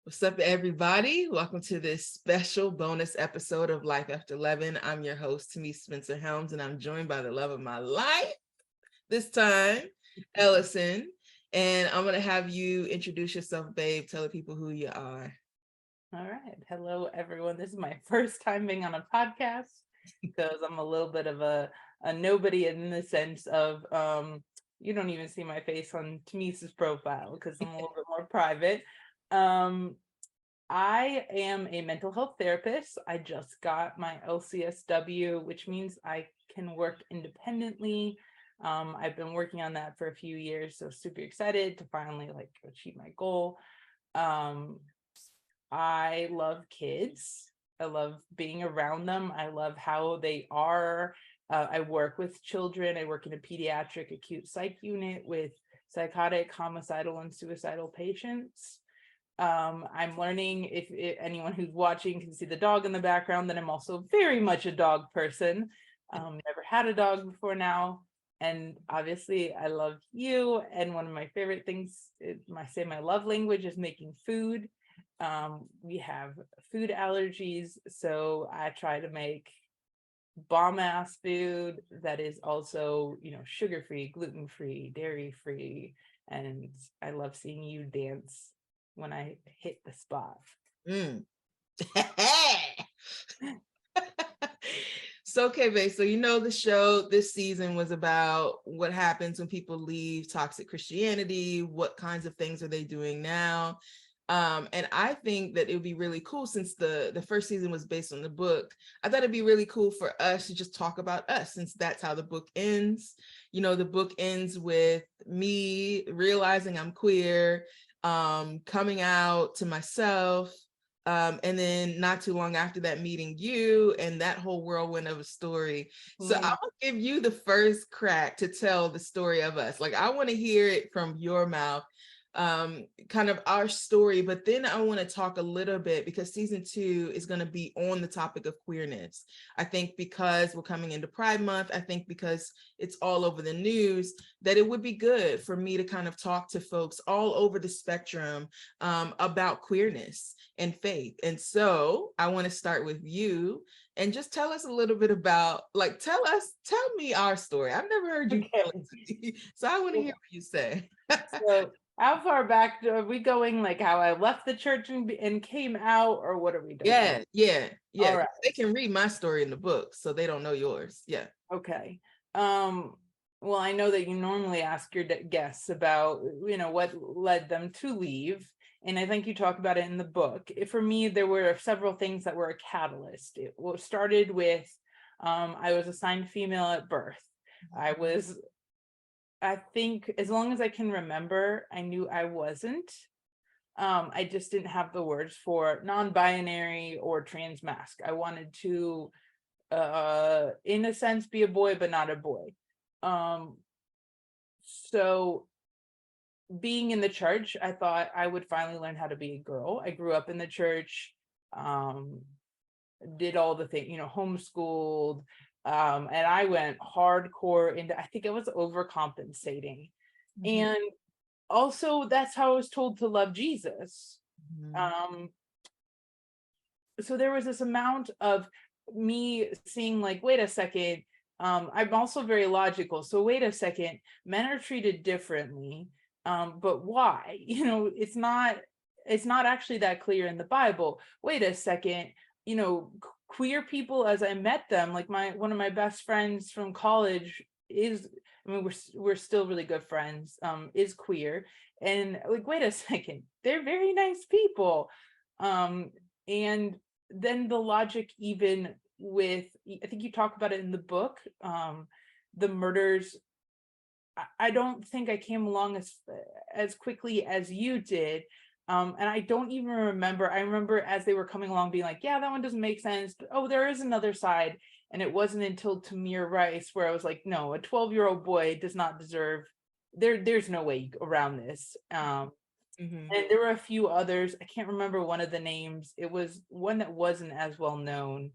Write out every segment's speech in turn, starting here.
What's up, everybody? Welcome to this special bonus episode of Life After 11. I'm your host, Tamice Spencer-Helms, and I'm joined by the love of my life, this time, Ellison. And I'm going to have you introduce yourself, babe. Tell the people who you are. All right. Hello, everyone. This is my first time being on a podcast because I'm a little bit of a nobody in the sense of you don't even see my face on Tamice's profile because I'm a little bit more private. I am a mental health therapist. I just got my LCSW, which means I can work independently. I've been working on that for a few years, so super excited to finally achieve my goal. I love kids. I love being around them. I love how they are. I work with children. I work in a pediatric acute psych unit with psychotic, homicidal, and suicidal patients. I'm learning, if anyone who's watching can see the dog in the background, that I'm also very much a dog person. Never had a dog before now. And obviously I love you. And one of my favorite things, my love language is making food. We have food allergies, so I try to make bomb ass food that is also, sugar-free, gluten-free, dairy-free. And I love seeing you dance when I hit the spot. So, okay, babe. So, the show this season was about what happens when people leave toxic Christianity. What kinds of things are they doing now? And I think that it would be really cool, since the first season was based on the book. I thought it'd be really cool for us to just talk about us, since that's how the book ends. The book ends with me realizing I'm queer, coming out to myself, and then not too long after that, meeting you, and that whole whirlwind of a story. So I'm gonna give you the first crack to tell the story of us. Like, I want to hear it from your mouth, kind of our story. But then I want to talk a little bit, because season 2 is going to be on the topic of queerness. I think because we're coming into Pride Month, I think because it's all over the news, that it would be good for me to kind of talk to folks all over the spectrum about queerness and faith. And so I want to start with you and just tell us a little bit about, tell me our story. I've never heard you tell it to me, so I want to hear what you say. So how far back are we going? Like how I left the church and came out, or what are we doing? Yeah. All right. They can read my story in the book, so they don't know yours. Yeah. Okay. Well, I know that you normally ask your guests about, what led them to leave. And I think you talk about it in the book. For me, there were several things that were a catalyst. It started with, I was assigned female at birth. I think as long as I can remember, I knew I wasn't. I just didn't have the words for non-binary or trans masc. I wanted to, in a sense, be a boy, but not a boy. So being in the church, I thought I would finally learn how to be a girl. I grew up in the church, did all the things, homeschooled, and I went hardcore into, I think I was overcompensating. And also that's how I was told to love Jesus. So there was this amount of me seeing like, wait a second, I'm also very logical. So wait a second, men are treated differently, but why? It's not actually that clear in the Bible. Wait a second, queer people as I met them, like one of my best friends from college is, I mean, we're still really good friends, is queer. And like, wait a second, they're very nice people. And then the logic, even with, I think you talk about it in the book, the murders, I don't think I came along as quickly as you did. And I don't even remember. I remember as they were coming along being like, yeah, that one doesn't make sense. But, oh, there is another side. And it wasn't until Tamir Rice where I was like, no, a 12-year-old boy does not deserve, there's no way around this. And there were a few others. I can't remember one of the names. It was one that wasn't as well known,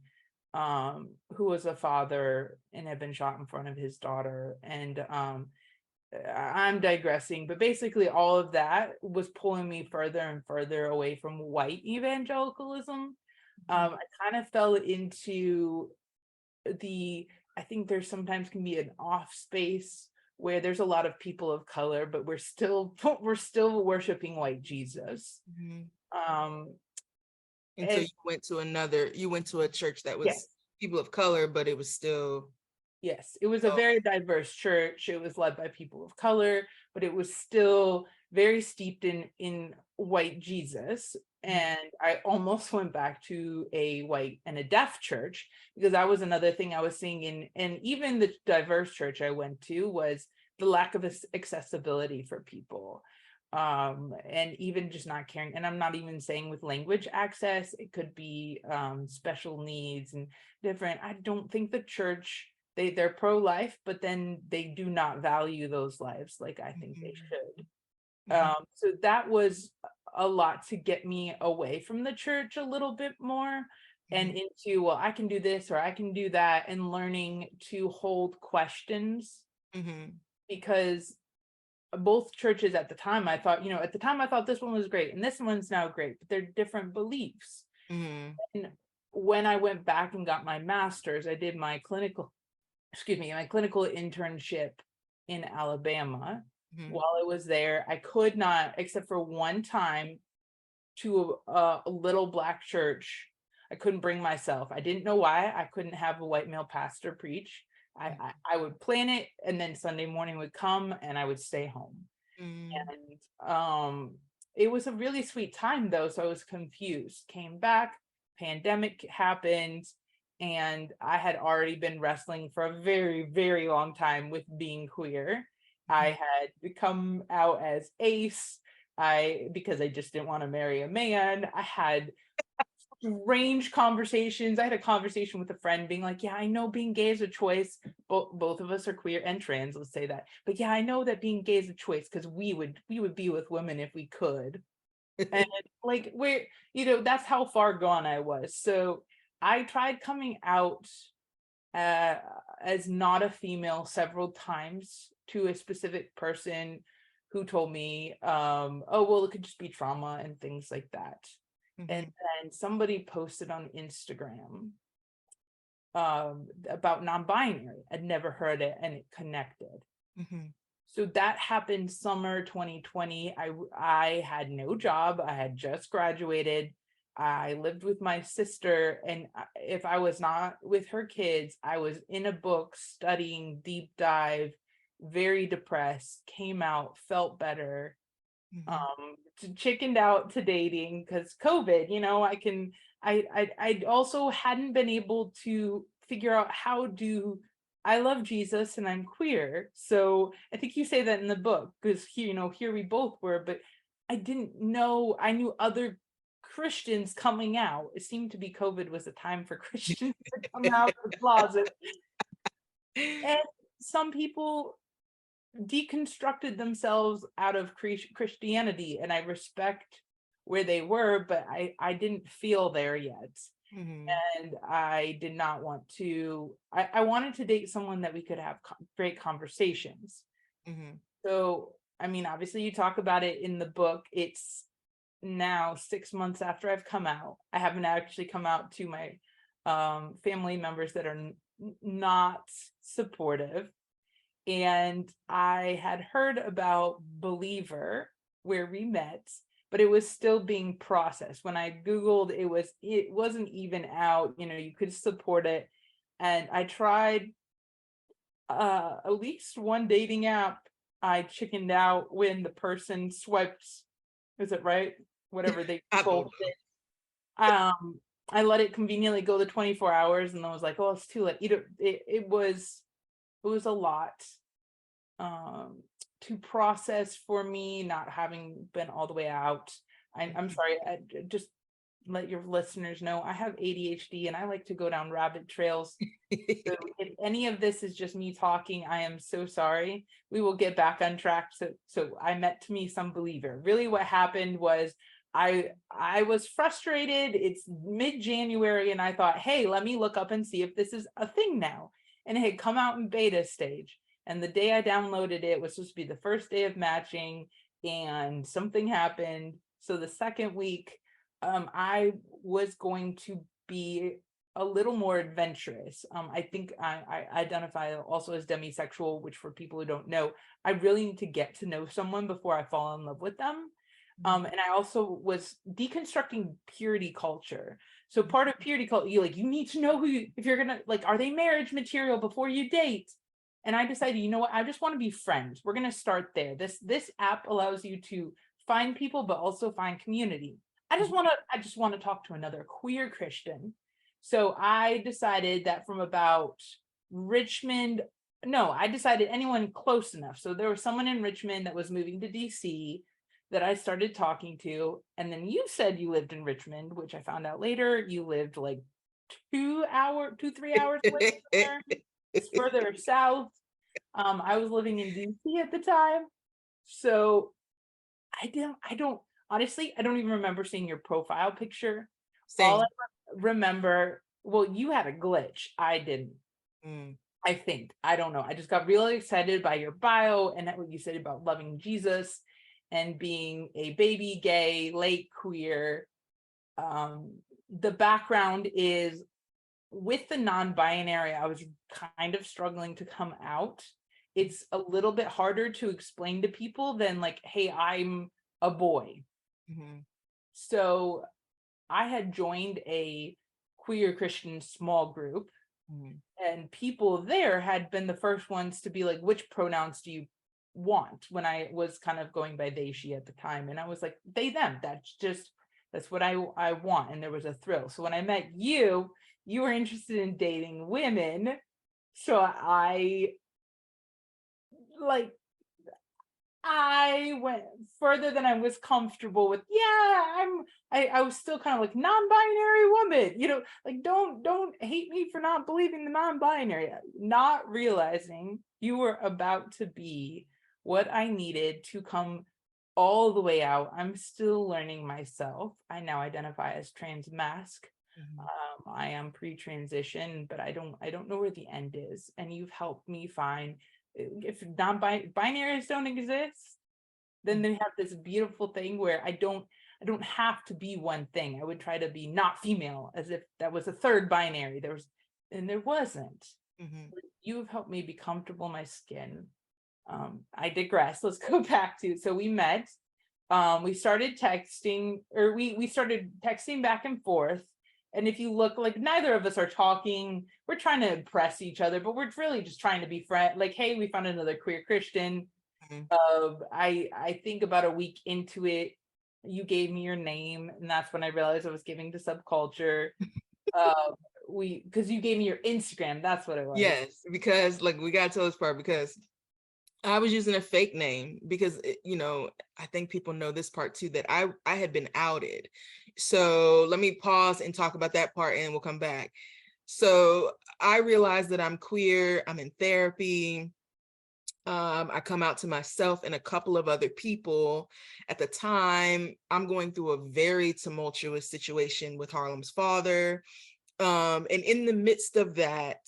who was a father and had been shot in front of his daughter. And I'm digressing, but basically all of that was pulling me further and further away from white evangelicalism. I kind of fell into I think there sometimes can be an off space where there's a lot of people of color, but we're still worshiping white Jesus. Mhm. Um, And so and you went to a church that yes, was people of color, but it was still, yes, it was a oh, very diverse church. It was led by people of color, but it was still very steeped in white Jesus. And I almost went back to a white and a deaf church, because that was another thing I was seeing and even the diverse church I went to was the lack of accessibility for people. And even just not caring. And I'm not even saying with language access, it could be special needs and different. I don't think the church, they're pro-life, but then they do not value those lives like I think they should. mhm, So that was a lot to get me away from the church a little bit more and mhm, into, well, I can do this or I can do that, and learning to hold questions. mhm, Because both churches at the time, I thought, at the time I thought this one was great and this one's now great, but they're different beliefs. mhm, And when I went back and got my master's, I did my my clinical internship in Alabama. mhm, While I was there, I could not, except for one time to a little Black church, I couldn't bring myself. I didn't know why. I couldn't have a white male pastor preach. I would plan it, and then Sunday morning would come and I would stay home. mhm, And it was a really sweet time though, so I was confused. Came back, pandemic happened, and I had already been wrestling for a very, very long time with being queer. I mhm. had come out as ace. Because I just didn't want to marry a man. I had strange conversations. I had a conversation with a friend being like, yeah, I know being gay is a choice. Both of us are queer and trans, let's say that. But yeah, I know that being gay is a choice because we would be with women if we could. And like that's how far gone I was. So I tried coming out uh, as not a female several times to a specific person who told me, oh, well, it could just be trauma and things like that. And Mhm, then somebody posted on Instagram about non-binary. I'd never heard it, and it connected. mhm, So that happened summer 2020. I had no job. I had just graduated. I lived with my sister, and if I was not with her kids, I was in a book studying deep dive, very depressed, came out, felt better, mhm, chickened out to dating because COVID, I also hadn't been able to figure out how do I love Jesus and I'm queer. So I think you say that in the book, because here we both were, but I didn't know. I knew other Christians coming out. It seemed to be COVID was a time for Christians to come out of the closet. And some people deconstructed themselves out of Christianity, and I respect where they were, but I didn't feel there yet. mhm, And I did not want to, I wanted to date someone that we could have great conversations. mhm, So, I mean, obviously you talk about it in the book. It's now 6 months after I've come out. I haven't actually come out to my family members that are not supportive. And I had heard about Believer, where we met, but it was still being processed. When I Googled, it wasn't even out, you could support it. And I tried at least one dating app. I chickened out when the person swipes, is it right? Whatever they I don't both know. did. I let it conveniently go the 24 hours, and I was like, oh, it's too late. It was a lot to process for me, not having been all the way out. I'm sorry, just let your listeners know I have ADHD and I like to go down rabbit trails. So if any of this is just me talking, I am so sorry. We will get back on track. So I met Tamice and Believer. Really what happened was I was frustrated. It's mid-January and I thought, hey, let me look up and see if this is a thing now. And it had come out in beta stage. And the day I downloaded it was supposed to be the first day of matching, and something happened. So the second week, I was going to be a little more adventurous. I think I identify also as demisexual, which for people who don't know, I really need to get to know someone before I fall in love with them. And I also was deconstructing purity culture. So part of purity culture, you need to know if you're gonna, are they marriage material before you date? And I decided, you know what, I just want to be friends. We're gonna start there. This app allows you to find people, but also find community. I just want to talk to another queer Christian. So I decided that from about Richmond, no, I decided anyone close enough. So there was someone in Richmond that was moving to DC that I started talking to. And then you said you lived in Richmond, which I found out later. You lived like 3 hours away from there. It's further south. I was living in DC at the time. So I don't honestly, I don't even remember seeing your profile picture. Same. All I remember, well, you had a glitch. I didn't. I think. I don't know. I just got really excited by your bio and what you said about loving Jesus and being a baby gay, late queer. The background is with the non-binary, I was kind of struggling to come out. It's a little bit harder to explain to people than hey, I'm a boy. So I had joined a queer Christian small group, and people there had been the first ones to be like, which pronouns do you want? When I was kind of going by they, she at the time. And I was like, they, them, that's what I want. And there was a thrill. So when I met you, you were interested in dating women. So I went further than I was comfortable with. I was still kind of non-binary woman, don't hate me for not believing the non-binary, not realizing you were about to be what I needed to come all the way out. I'm still learning myself. I now identify as trans-masc. I am pre-transition, but I don't know where the end is. And you've helped me find, if non-binaries don't exist, then they have this beautiful thing where I don't have to be one thing. I would try to be not female, as if that was a third binary. There wasn't. You've helped me be comfortable in my skin. I digress. Let's go back to, so we met. We started texting, or we started texting back and forth. And if you look, neither of us are talking. We're trying to impress each other, but we're really just trying to be friends. Hey, we found another queer Christian. I think about a week into it, you gave me your name, and that's when I realized I was giving to subculture. Because you gave me your Instagram. That's what it was. Yes, because we gotta tell this part, because I was using a fake name because, I think people know this part too, that I had been outed. So let me pause and talk about that part and we'll come back. So I realized that I'm queer, I'm in therapy. I come out to myself and a couple of other people. At the time, I'm going through a very tumultuous situation with Harlym's father. And in the midst of that,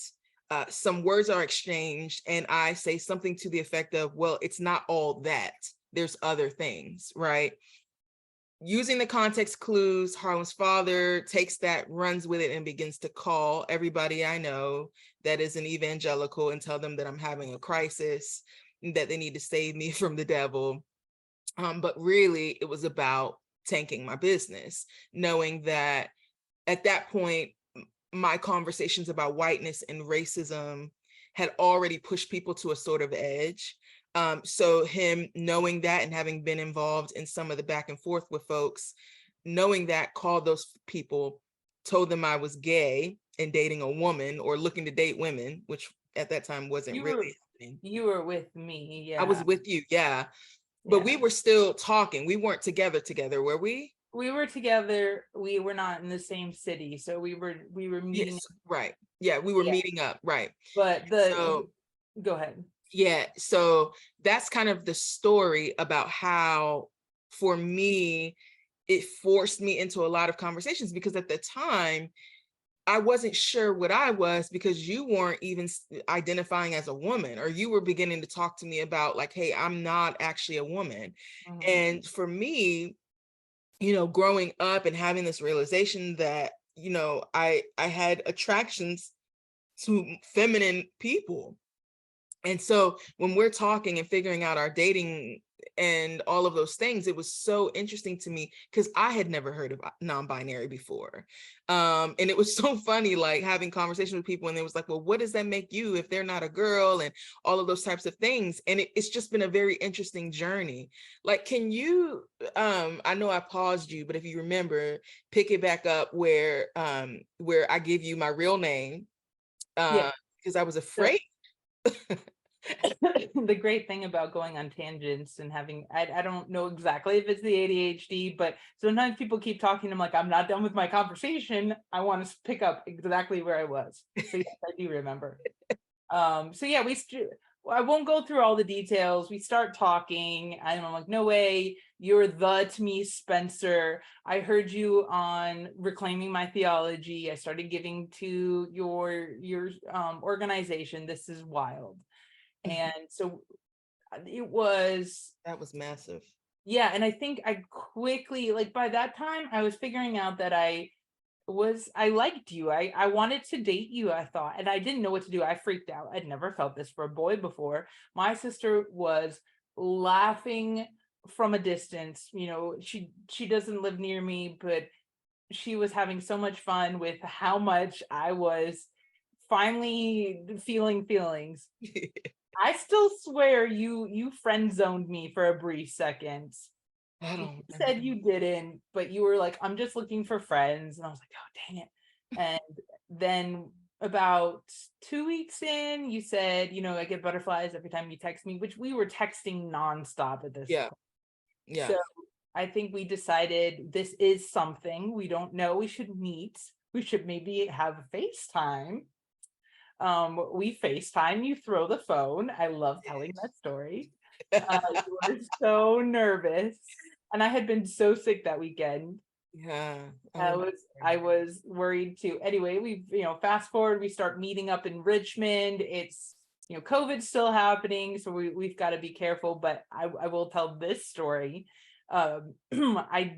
some words are exchanged and I say something to the effect of, well, it's not all that, there's other things, right? Using the context clues, Harlym's father takes that, runs with it, and begins to call everybody I know that is an evangelical and tell them that I'm having a crisis, that they need to save me from the devil. But really, it was about tanking my business, knowing that at that point, my conversations about whiteness and racism had already pushed people to a sort of edge. So him knowing that and having been involved in some of the back and forth with folks, knowing that, called those people, told them I was gay and dating a woman or looking to date women, which at that time wasn't really happening. You were with me, yeah. I was with you, yeah. But we were still talking. We weren't together, were we? We were together. We were not in the same city, so we were meeting. Yes, right. Yeah, we were meeting up, right. But go ahead. Yeah, so that's kind of the story about how, for me, it forced me into a lot of conversations, because at the time, I wasn't sure what I was because you weren't even identifying as a woman, or you were beginning to talk to me about like, hey, I'm not actually a woman. Mhm. And for me, growing up and having this realization that, I had attractions to feminine people. And so when we're talking and figuring out our dating and all of those things, it was so interesting to me because I had never heard of non-binary before. And it was so funny, like having conversations with people, and it was like, well, what does that make you if they're not a girl, and all of those types of things. And it's just been a very interesting journey. Like, can you, I know I paused you, but if you remember, pick it back up where I give you my real name, Yeah. because I was So afraid. the great thing about going on tangents and having, I don't know exactly if it's the ADHD, but sometimes people keep talking. I'm like, I'm not done with my conversation. I want to pick up exactly where I was. So yes, I do remember. So yeah, I won't go through all the details. We start talking, and I'm like, no way, you're the Tamice Spencer. I heard you on Reclaiming My Theology. I started giving to your organization. This is wild. And so it was, That was massive. yeah. And I think I quickly, like by that time, I was figuring out that I liked you. I wanted to date you, I thought, and I didn't know what to do. I freaked out. I'd never felt this for a boy before. My sister was laughing from a distance. She doesn't live near me, but she was having so much fun with how much I was finally feeling feelings. I still swear you friend zoned me for a brief second. I You don't remember. said you didn't, but you were like, I'm just looking for friends. And I was like, oh, dang it. And then about 2 weeks in, you said, I get butterflies every time you text me, which we were texting nonstop at this Yeah, point. yeah. So I think we decided this is something we don't know. We should meet. We should maybe have a FaceTime. We FaceTime, you throw the phone. I love telling that story. You were so nervous. And I had been so sick that weekend. Yeah, I I remember. was I was worried too. Anyway, we fast forward, we start meeting up in Richmond. It's COVID's still happening, so we've got to be careful. But I will tell this story. I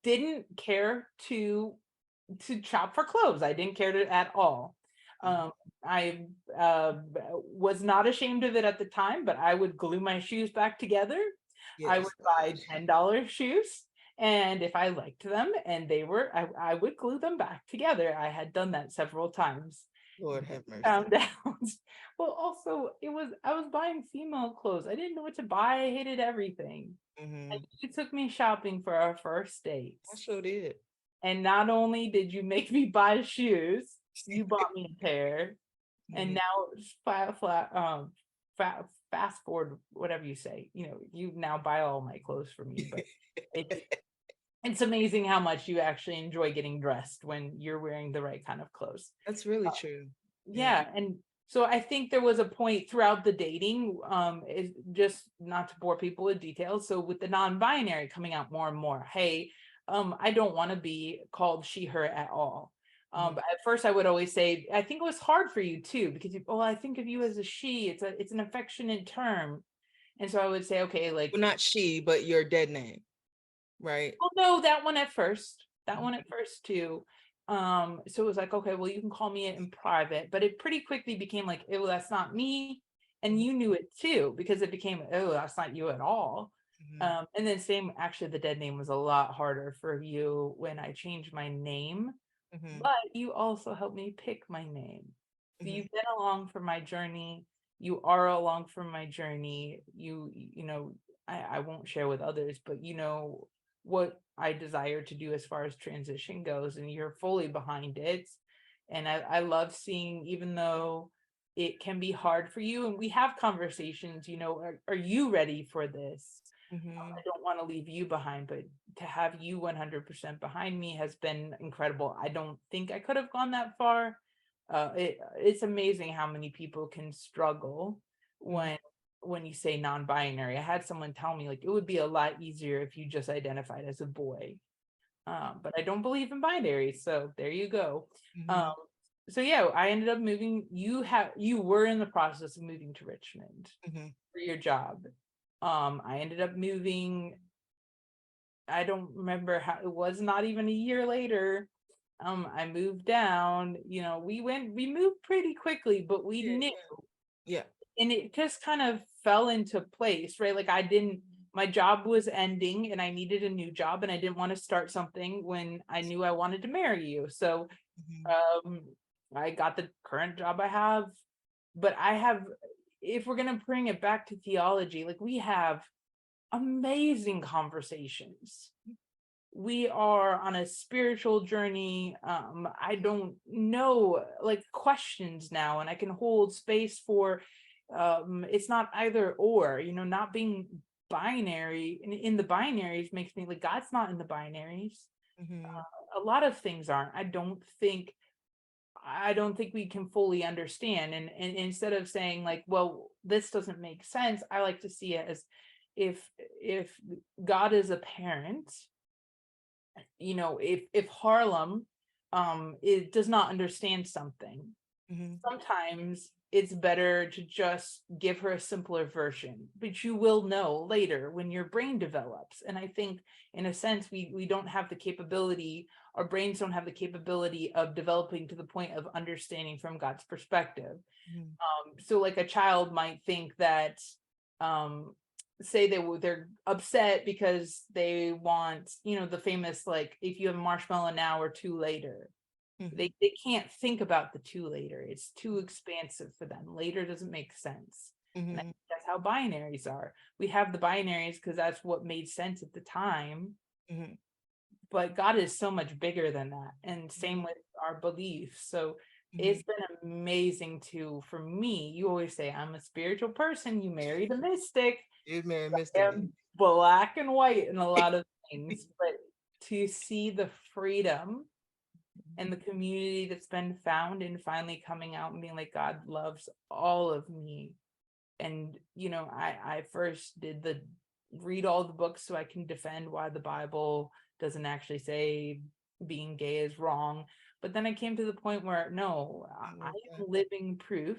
didn't care to shop for clothes. I didn't care to at all. Um, I was not ashamed of it at the time, but I would glue my shoes back together. I would Yes, buy $10 shoes, and if I liked them and I would glue them back together. I had done that several times. Lord have mercy. Found out. Well, also I was buying female clothes. I didn't know what to buy. I hated everything. And Hmm. you took me shopping for our first I dates. sure did. And not only did you make me buy shoes, you bought me a pair. And Mhm. now fast forward, whatever you say, you now buy all my clothes for me. But it's it's amazing how much you actually enjoy getting dressed when you're wearing the right kind of clothes. That's really true. Yeah. Yeah. And so I think there was a point throughout the dating, is just not to bore people with details. So with the non-binary coming out more and more, hey, I don't want to be called she, her at all. Mhm. But at first I would always say, I think it was hard for you too, because I think of you as a she, it's an affectionate term. And so I would say, okay, like, Well, not she, but your dead name, right? well, no, that one at first. That one Mhm. at first too. So it was like, okay, well, you can call me it in private, but it pretty quickly became like, oh, that's not me. And you knew it too, because it became, oh, that's not you at all. Mhm. And then same, actually, the dead name was a lot harder for you when I changed my name, Mhm. but you also helped me pick my name. So Mhm. you've been along for my journey. You are along for my journey. I won't share with others, but what I desire to do as far as transition goes, and you're fully behind it. And I love seeing, even though it can be hard for you, and we have conversations, are you ready for this? I Mhm. don't want to leave you behind, but to have you 100% behind me has been incredible. I don't think I could have gone that far. It's amazing how many people can struggle Mhm. when you say non-binary. I had someone tell me like it would be a lot easier if you just identified as a boy. But I don't believe in binary, so there you go. Mhm. So yeah, I ended up moving. You were in the process of moving to Richmond Mhm. for your job. I ended up moving. I don't remember how, it was not even a year later. I moved down. We moved pretty quickly, but we Yeah, knew, yeah. and it just kind of fell into place, right? Like my job was ending and I needed a new job, and I didn't want to start something when I knew I wanted to marry you. So Mhm. um I got the current job I have, but if we're going to bring it back to theology, like, we have amazing conversations. We are on a spiritual journey. I don't know, like, questions now, and I can hold space for, it's not either or, not being binary. In the binaries makes me like, God's not in the binaries. Mhm. A lot of things aren't. I don't think we can fully understand. And instead of saying like, well, this doesn't make sense, I like to see it as, if God is a parent, if Harlem it does not understand something, Mhm. sometimes it's better to just give her a simpler version, but you will know later when your brain develops. And I think, in a sense, we don't have the capability, our brains don't have the capability of developing to the point of understanding from God's perspective. Mhm. So like a child might think that, um say they're upset because they want, the famous, like, if you have a marshmallow now or two later. Mhm. They can't think about the two later. It's too expansive for them. Later doesn't make sense. And I Mhm. think that's how binaries are. We have the binaries because that's what made sense at the time. Mhm. But God is so much bigger than that. And same Mhm. with our beliefs. So Mhm. it's been amazing for me. You always say, I'm a spiritual person. You married a mystic. You'd marry I Mr. Me. am black and white in a lot of things. But to see the freedom and the community that's been found, and finally coming out and being like, God loves all of me. And I first did the read all the books so I can defend why the Bible doesn't actually say being gay is wrong. But then I came to the point where, no, I I love am that. living proof,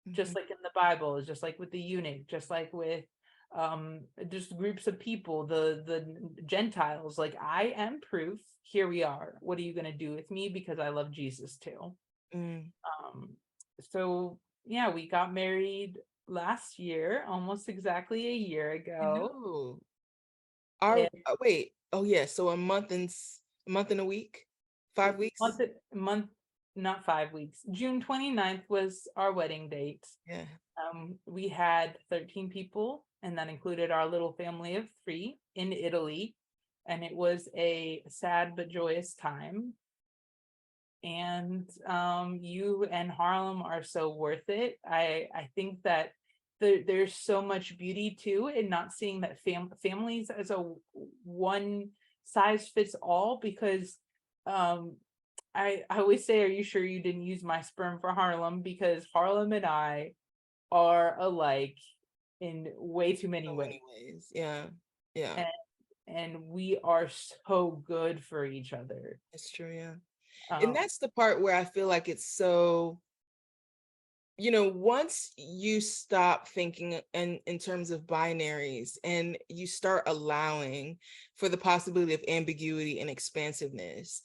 just Mhm. like in the Bible, just like with the eunuch, just like with just groups of people, the Gentiles. Like, I am proof. Here we are. What are you going to do with me? Because I love Jesus too. Mm. um so yeah, we got married last year, almost exactly a year I ago. know. And Wait. Oh yeah. So a month and a week, 5 weeks. month, not 5 weeks. June 29th was our wedding date. Yeah. We had 13 people, and that included our little family of 3 in Italy. And it was a sad but joyous time. And you and Harlem are so worth it. I think that there's so much beauty too in not seeing that families as a one size fits all, because um I always say, are you sure you didn't use my sperm for Harlem? Because Harlem and I are alike in way too many So ways. many ways. Yeah. Yeah. and and we are so good for each other. It's true. Yeah. And um that's the part where I feel like it's so, once you stop thinking in terms of binaries and you start allowing for the possibility of ambiguity and expansiveness,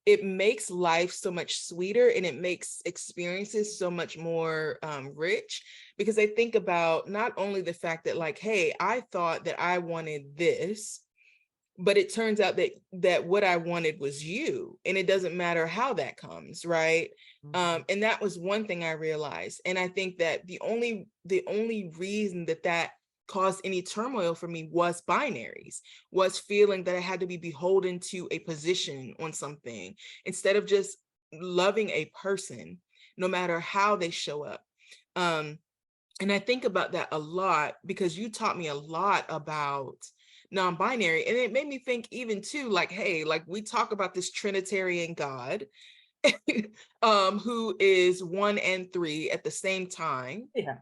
it makes life so much sweeter and it makes experiences so much more rich. Because I think about not only the fact that, like, hey, I thought that I wanted this, but it turns out that what I wanted was you, and it doesn't matter how that comes, right? And that was one thing I realized. And I think that the only reason that caused any turmoil for me was binaries, was feeling that I had to be beholden to a position on something instead of just loving a person no matter how they show up. um and I think about that a lot because you taught me a lot about non-binary, and it made me think even too, like, hey, like, we talk about this Trinitarian God who is one and three at the same time. yeah.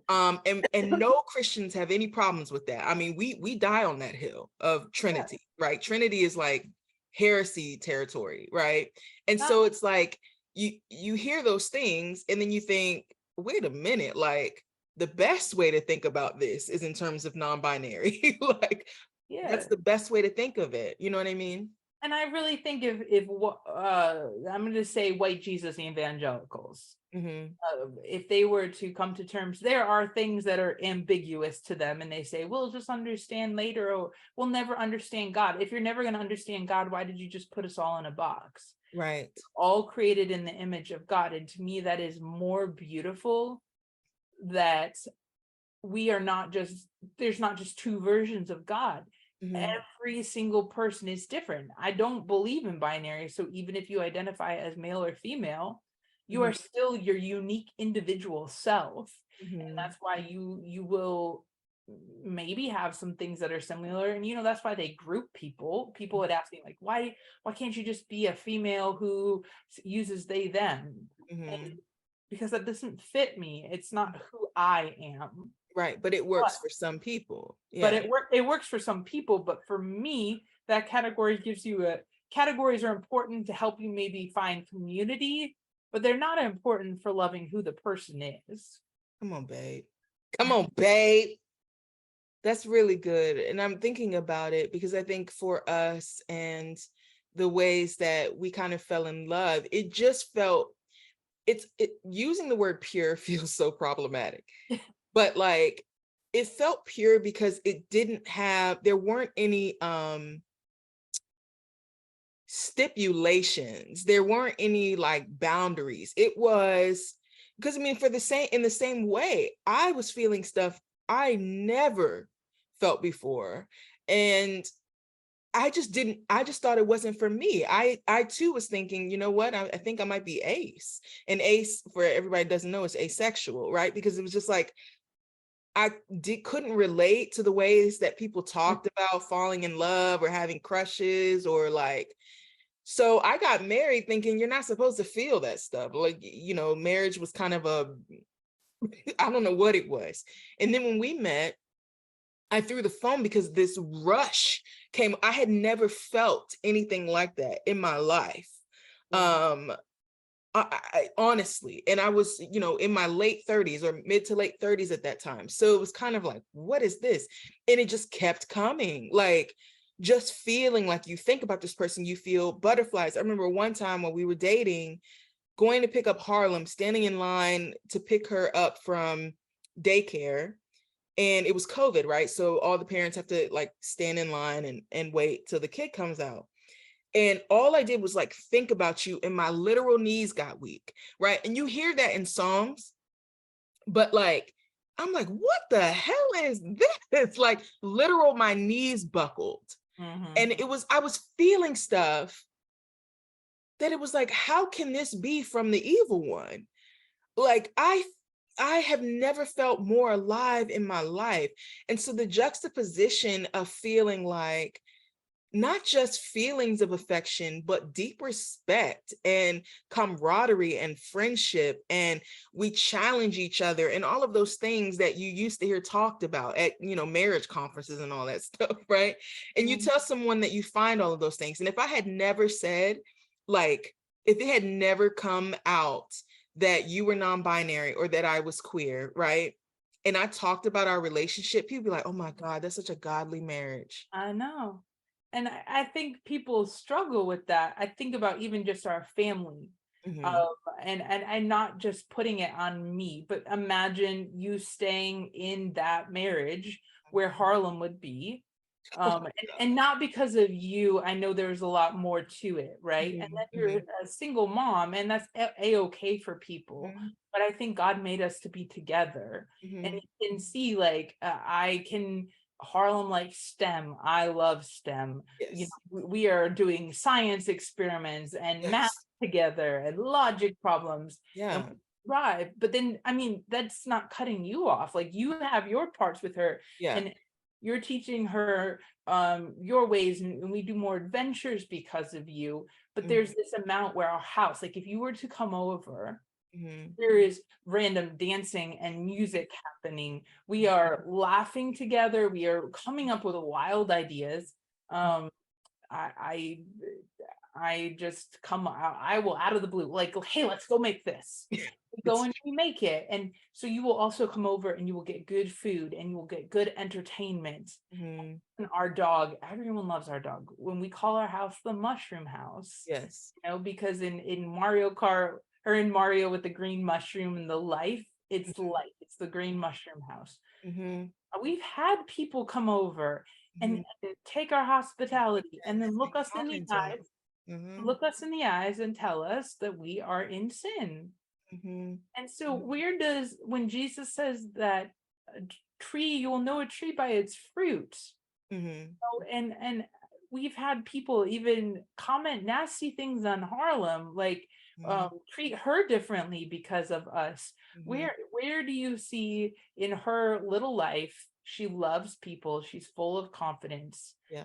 And no Christians have any problems with that. I mean, we die on that hill of Yeah. Trinity, right? Trinity is like heresy territory, right? And Not, so it's like you hear those things and then you think, wait a minute, like the best way to think about this is in terms of non-binary. Like yeah. that's the best way to think of it. You know what I mean? And I really think I'm going to say white Jesus evangelicals, Mm-hmm. if they were to come to terms, there are things that are ambiguous to them, and they say, we'll just understand later, or we'll never understand God. If you're never going to understand God, why did you just put us all in a box? Right. All created in the image of God. And to me, that is more beautiful, that we are not just, there's not just two versions of God. Mm-hmm. Every single person is different. I don't believe in binary. So even if you identify as male or female, you Mm-hmm. are still your unique individual self. And Mm-hmm. that's why you will maybe have some things that are similar. And that's why they group people would ask me, like, why can't you just be a female who uses they them? Mm-hmm. And because that doesn't fit me. It's not who I am. Right, but it But works for some people. but Yeah. it works for some people, but for me, that category gives you a categories are important to help you maybe find community, but they're not important for loving who the person is. Come on, babe. Come on, babe. That's really good. And I'm thinking about it because I think for us and the ways that we kind of fell in love, it just felt using the word pure feels so problematic. But like it felt pure because there weren't any stipulations. There weren't any like boundaries. It was because I mean, in the same way, I was feeling stuff I never felt before. And I just thought it wasn't for me. I too was thinking, you know what? I think I might be ace. And ace, for everybody who doesn't know, is asexual, right? Because it was just like couldn't relate to the ways that people talked about falling in love or having crushes or like. So I got married thinking you're not supposed to feel that stuff. Like, marriage was kind of I don't know what it was. And then when we met, I threw the phone because this rush came. I had never felt anything like that in my life. Um, I honestly, and I was, in my late 30s or mid to late 30s at that time. So it was kind of like, what is this? And it just kept coming. Like, just feeling like you think about this person, you feel butterflies. I remember one time when we were dating, going to pick up Harlym, standing in line to pick her up from daycare. And it was COVID, right? So all the parents have to like stand in line and wait till the kid comes out. And all I did was like think about you, and my literal knees got weak, right? And you hear that in songs, but like, I'm like, what the hell is this? Like literal, my knees buckled. And I was feeling stuff that it was like, how can this be from the evil one? Like I have never felt more alive in my life. And so the juxtaposition of feeling like not just feelings of affection, but deep respect and camaraderie and friendship. And we challenge each other and all of those things that you used to hear talked about at, marriage conferences and all that stuff, right? And you tell someone that you find all of those things. And if I had never said, like, if it had never come out that you were non-binary or that I was queer, right? And I talked about our relationship, people be like, oh my God, that's such a godly marriage. I know. And I think people struggle with that. I think about even just our family. Mm-hmm. Um, and not just putting it on me, but imagine you staying in that marriage where Harlym would be. And not because of you. I know there's a lot more to it, right? And then Mm-hmm. you're a single mom, and that's a-okay for people. Mm-hmm. But I think God made us to be together. And Mm-hmm. you can see, like, I can Harlym like STEM. I love STEM. Yes. We are doing science experiments and math Yes. together and logic problems, and Yeah. we thrive. But then, I mean, that's not cutting you off. Like, you have your parts with her, Yeah. and you're teaching her your ways, and we do more adventures because of you. But there's this amount where our house, like, if you were to come over, Mm-hmm. there is random dancing and music happening. We are laughing together. We are coming up with wild ideas. Um, I just come, I will out of the blue, like, hey, let's go make this. We go and we make it. And so you will also come over and you will get good food and you will get good entertainment. Mm-hmm. And our dog, everyone loves our dog. When we call our house the Mushroom House, Yes. because in Mario Kart, or in Mario with the green mushroom and the life, it's life. It's the green mushroom house. Mm-hmm. We've had people come over and take our hospitality and then look us in the eyes, look us in the eyes and tell us that we are in sin. Mm-hmm. And so where does, when Jesus says that a tree, you will know a tree by its fruit. Mm-hmm. And we've had people even comment nasty things on Harlym, like treat her differently because of us. Where do you see in her little life, she loves people, she's full of confidence. Yeah.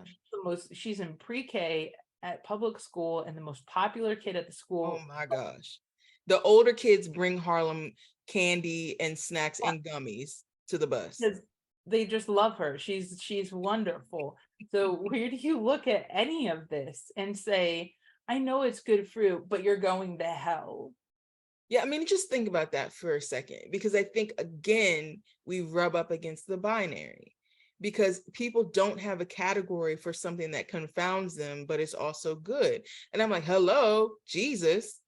She's in pre-K at public school and the most popular kid at the school. Oh my gosh. The older kids bring Harlym candy and snacks and gummies to the bus. Because they just love her. She's wonderful. So where do you look at any of this and say, I know it's good fruit, but you're going to hell? Yeah, I mean, just think about that for a second, because I think, again, we rub up against the binary, because people don't have a category for something that confounds them, but it's also good. And I'm like, hello, Jesus.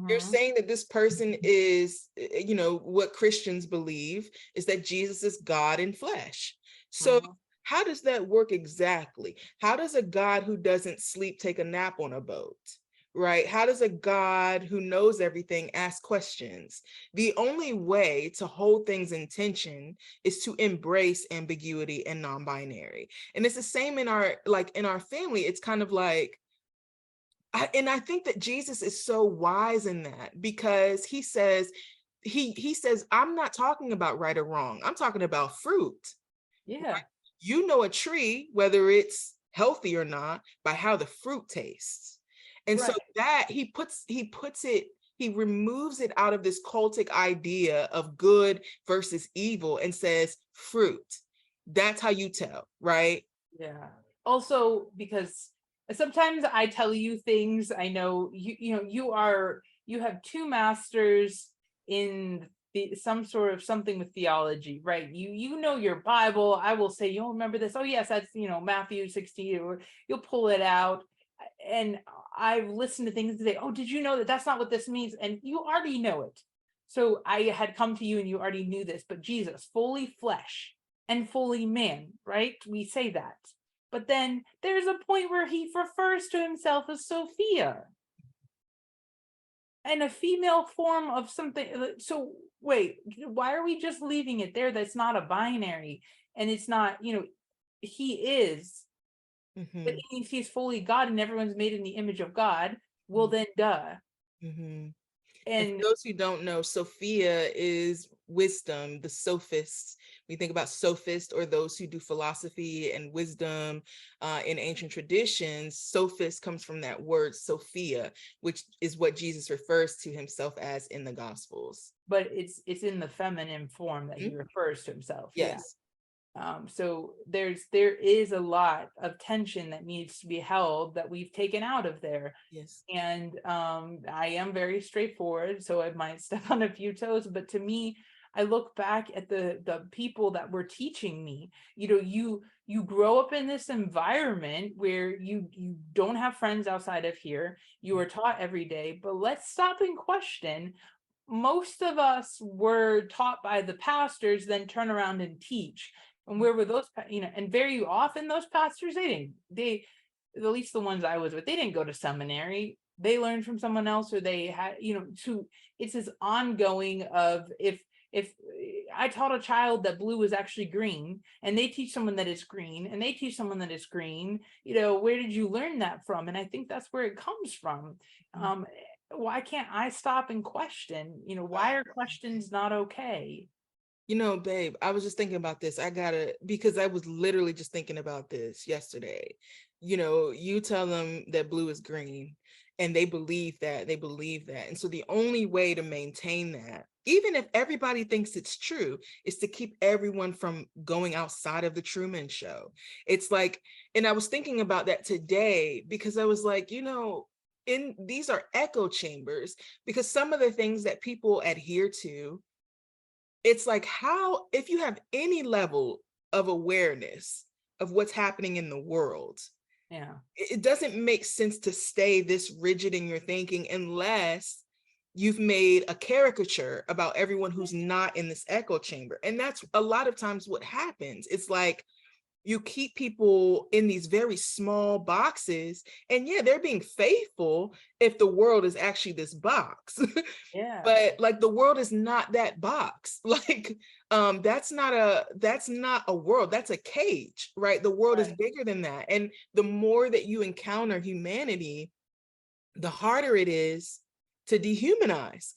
You're saying that this person is, what Christians believe is that Jesus is God in flesh. So how does that work exactly? How does a God who doesn't sleep take a nap on a boat? Right? How does a God who knows everything ask questions? The only way to hold things in tension is to embrace ambiguity and non-binary. And it's the same in our family. It's kind of like, I think that Jesus is so wise in that, because he says, I'm not talking about right or wrong. I'm talking about fruit. Yeah. You know a tree, whether it's healthy or not, by how the fruit tastes. And so that he removes it out of this cultic idea of good versus evil and says fruit. That's how you tell, right? Yeah. Also, because sometimes I tell you things, I know you have two masters in some sort of something with theology, right? You know your Bible. I will say, you'll remember this. Oh yes, that's Matthew 16, or you'll pull it out. And I've listened to things and say, oh, did you know that that's not what this means? And you already know it. So I had come to you and you already knew this, but Jesus, fully flesh and fully man, right? We say that. But then there's a point where he refers to himself as Sophia, and a female form of something. So wait, why are we just leaving it there? That's not a binary, and it's not, he is. But if he's fully God and everyone's made in the image of God, well then duh. And for those who don't know, Sophia is wisdom, the sophist. We think about sophist, or those who do philosophy and wisdom in ancient traditions. Sophist comes from that word Sophia, which is what Jesus refers to himself as in the Gospels. But it's in the feminine form that he refers to himself. Yes. So there is a lot of tension that needs to be held that we've taken out of there. Yes. And I am very straightforward, so I might step on a few toes, but to me, I look back at the people that were teaching me. You grow up in this environment where you don't have friends outside of here. You are taught every day, but let's stop and question. Most of us were taught by the pastors, then turn around and teach. And where were those, and very often those pastors, they at least the ones I was with, they didn't go to seminary. They learned from someone else, or they had, it's this ongoing of, if I taught a child that blue is actually green, and they teach someone that it's green, and they teach someone that it's green, where did you learn that from? And I think that's where it comes from. Why can't I stop and question? Why are questions not okay? Babe, I was just thinking about this. Because I was literally just thinking about this yesterday. You tell them that blue is green, And they believe that. And so the only way to maintain that, even if everybody thinks it's true, is to keep everyone from going outside of the Truman Show. It's like, and I was thinking about that today, because I was like, in these are echo chambers, because some of the things that people adhere to, it's like, how, if you have any level of awareness of what's happening in the world, Yeah. it doesn't make sense to stay this rigid in your thinking unless you've made a caricature about everyone who's not in this echo chamber. And that's a lot of times what happens. It's like, you keep people in these very small boxes, and yeah, they're being faithful if the world is actually this box. Yeah. But like, the world is not that box. Like, that's not a world, that's a cage, right? The world is Right. bigger than that. And the more that you encounter humanity, the harder it is to dehumanize.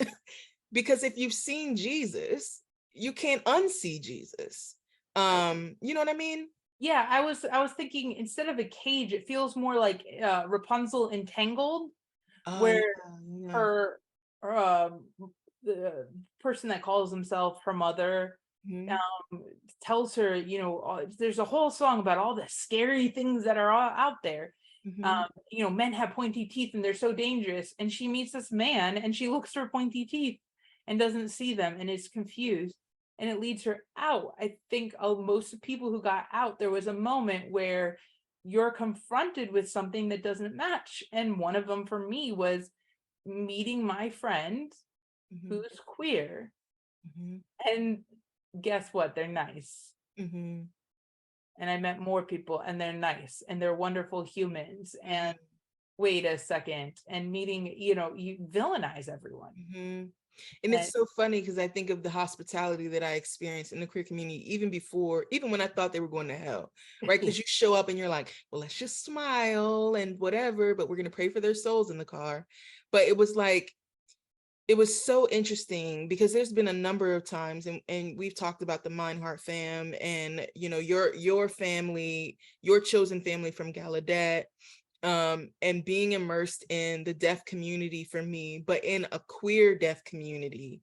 Because if you've seen Jesus, you can't unsee Jesus. You know what I mean? Yeah, I was thinking, instead of a cage, it feels more like Rapunzel entangled, Oh where yeah. her um the person that calls himself her mother Mhm, um tells her, there's a whole song about all the scary things that are all out there. mhm, Men have pointy teeth and they're so dangerous, and she meets this man and she looks for pointy teeth and doesn't see them and is confused, and it leads her out. I think most people who got out, there was a moment where you're confronted with something that doesn't match, and one of them for me was meeting my friend mhm, who's queer, mhm, and guess what, they're nice. mhm, And I met more people and they're nice and they're wonderful humans. And mhm, wait a second, and meeting, you villainize everyone. mhm. And And it's so funny because I think of the hospitality that I experienced in the queer community, even when I thought they were going to hell, right? Because you show up and you're like, well, let's just smile and whatever, but we're going to pray for their souls in the car. But it was like, it was so interesting because there's been a number of times, and we've talked about the Mind Heart fam, and your family, your chosen family from Gallaudet, and being immersed in the deaf community for me, but in a queer deaf community,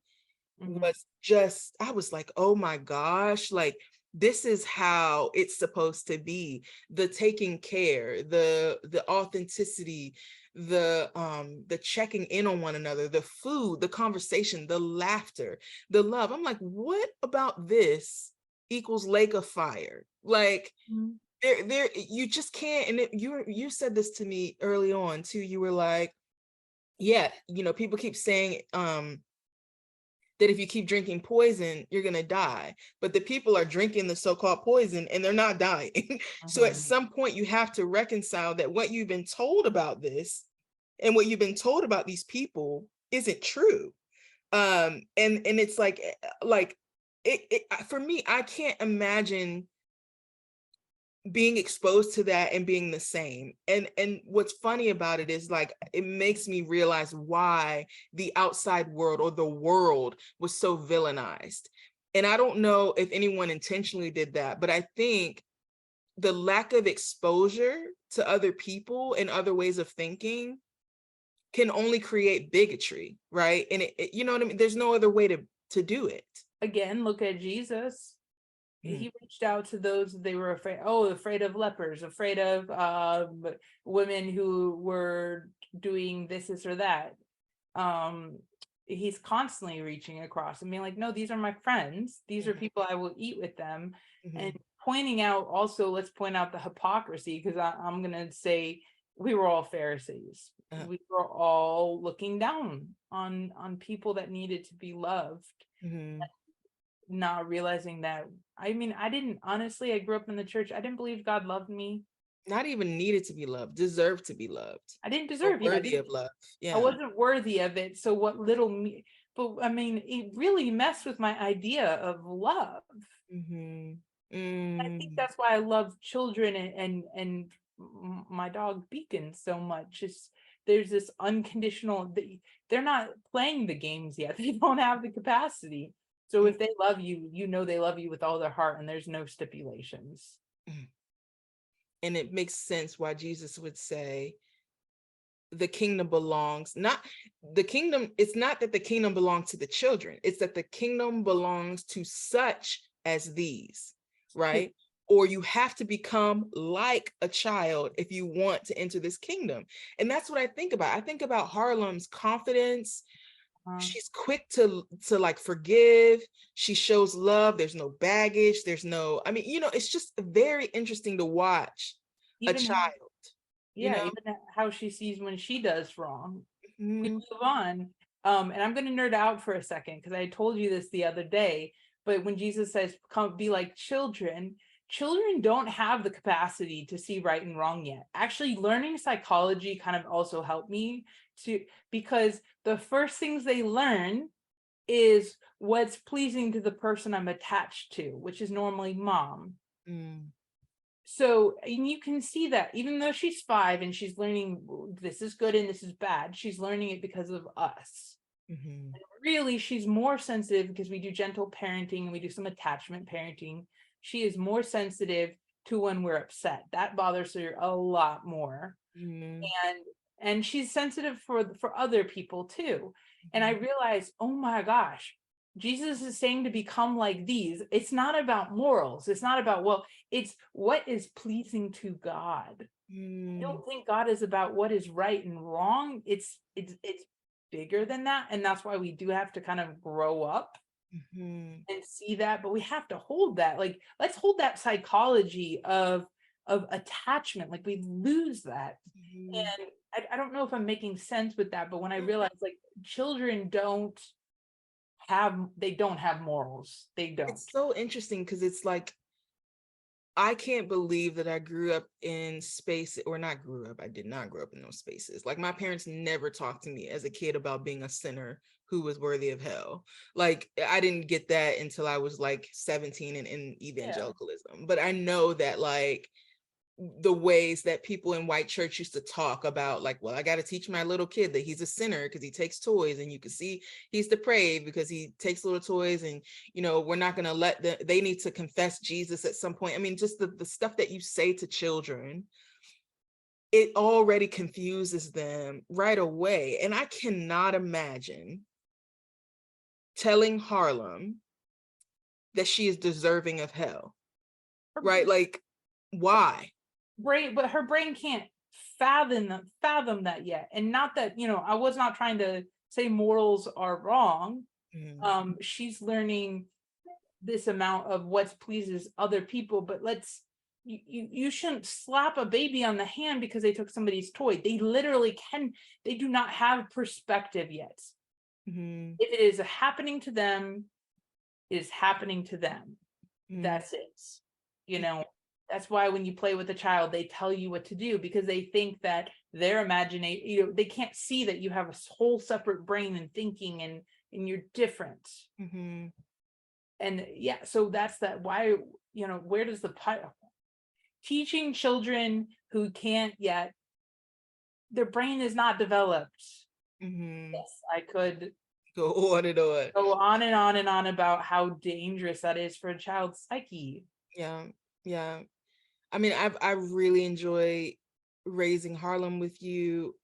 mhm, was just, I was like, oh my gosh, like, this is how it's supposed to be. The taking care, the authenticity, the checking in on one another, the food, the conversation, the laughter, the love. I'm like, what about this equals lake of fire? Like, mhm. there you just can't. And you said this to me early on too. You were like, yeah, people keep saying that if you keep drinking poison, you're going to die. But the people are drinking the so-called poison and they're not dying. So at some point, you have to reconcile that what you've been told about this and what you've been told about these people isn't true. And it's like it for me, I can't imagine being exposed to that and being the same. And what's funny about it is, like, it makes me realize why the outside world, or the world, was so villainized. And I don't know if anyone intentionally did that, but I think the lack of exposure to other people and other ways of thinking can only create bigotry, right? And you know what I mean? There's no other way to do it. Again, look at Jesus. Mm, He reached out to those they were afraid of lepers, afraid of women who were doing this or that. um he's constantly reaching across and being like, no, these are my friends, these are mhm, people I will eat with them. And mhm, pointing out, also, let's point out the hypocrisy, because I'm gonna say we were all Pharisees. uh, We were all looking down on people that needed to be loved, mhm. not realizing that, I mean, I didn't, honestly, I grew up in the church, I didn't believe God loved me. Not even needed to be loved, deserved to be loved, I didn't or deserve, yeah, worthy of love. I Yeah. wasn't worthy of it. So what little me, but I mean, it really messed with my idea of love. Mhm. I think Mm. that's why I love children and my dog Beacon so much. Is there's this unconditional, they're not playing the games yet. They don't have the capacity. So Mm, if they love you, you know they love you with all their heart, and there's no stipulations. mm. And it makes sense why Jesus would say, the kingdom belongs, not the kingdom, it's not that the kingdom belongs to the children, it's that the kingdom belongs to such as these, right? Or you have to become like a child if you want to enter this kingdom. And that's what I think about. I think about Harlym's confidence. She's quick to like forgive. She shows love. There's no baggage. There's no, I mean, it's just very interesting to watch a Even child, even how she sees when she does wrong. We Mhm. move on. And I'm going to nerd out for a second because I told you this the other day. But when Jesus says, "Come, be like children," children don't have the capacity to see right and wrong yet. Actually, learning psychology kind of also helped me because the first things they learn is what's pleasing to the person I'm attached to, which is normally mom. Mm. So, and you can see that even though she's 5 and she's learning this is good and this is bad, she's learning it because of us. Mhm. Really, she's more sensitive because we do gentle parenting and we do some attachment parenting. She is more sensitive to when we're upset. That bothers her a lot more. Mhm. And she's sensitive for other people too. And I Mhm. realized, oh my gosh, Jesus is saying to become like these. It's not about morals. It's not about, well, it's what is pleasing to God. I Mm. don't think God is about what is right and wrong. It's bigger than that. And that's why we do have to kind of grow up Mhm. and see that, but we have to hold that. Like, let's hold that psychology of attachment. Like, we lose that. Mhm. And I don't know if I'm making sense with that, but when I realized, like, children don't have morals. They don't. It's so interesting because it's like, I can't believe that I grew up in space, or not grew up. I did not grow up in those spaces. Like, my parents never talked to me as a kid about being a sinner who was worthy of hell. Like, I didn't get that until I was like 17 and in Yeah. evangelicalism. But I know that, like, the ways that people in white church used to talk about, like, well, I got to teach my little kid that he's a sinner because he takes toys, and you can see he's depraved because he takes little toys, and we're not going to let them, they need to confess Jesus at some point. I mean, just the stuff that you say to children, it already confuses them right away. And I cannot imagine telling Harlym that she is deserving of hell, right? Like, why? But her brain can't fathom that yet. And not that, I was not trying to say morals are wrong. Mm. She's learning this amount of what pleases other people, but you shouldn't slap a baby on the hand because they took somebody's toy. They literally they do not have perspective yet. Mhm. If it is happening to them, it is happening to them. Mm. That's it. That's why when you play with a child, they tell you what to do because they think that their imagination, they can't see that you have a whole separate brain and thinking, and you're different. Mhm. And yeah, so that's that. Why, where does teaching children who can't yet, their brain is not developed. Mhm. Yes, I could Go on and on. go on and on and on about how dangerous that is for a child's psyche. Yeah, yeah. I mean, I really enjoy raising Harlym with you.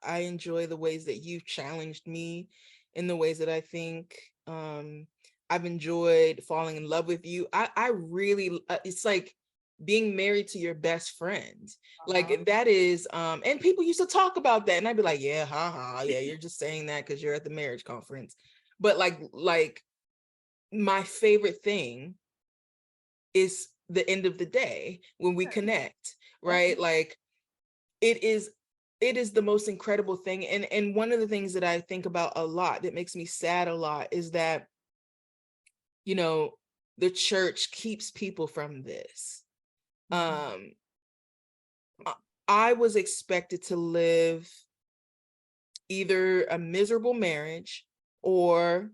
I enjoy the ways that you've challenged me in the ways that I think. I've enjoyed falling in love with you. I really, it's like being married to your best friend. Uh-huh. Like, that is, and people used to talk about that, and I'd be like, yeah, haha, yeah, you're just saying that because you're at the marriage conference. But like my favorite thing is the end of the day when we connect, right? Like, it is the most incredible thing. And one of the things that I think about a lot that makes me sad a lot is that the church keeps people from this. um I was expected to live either a miserable marriage, or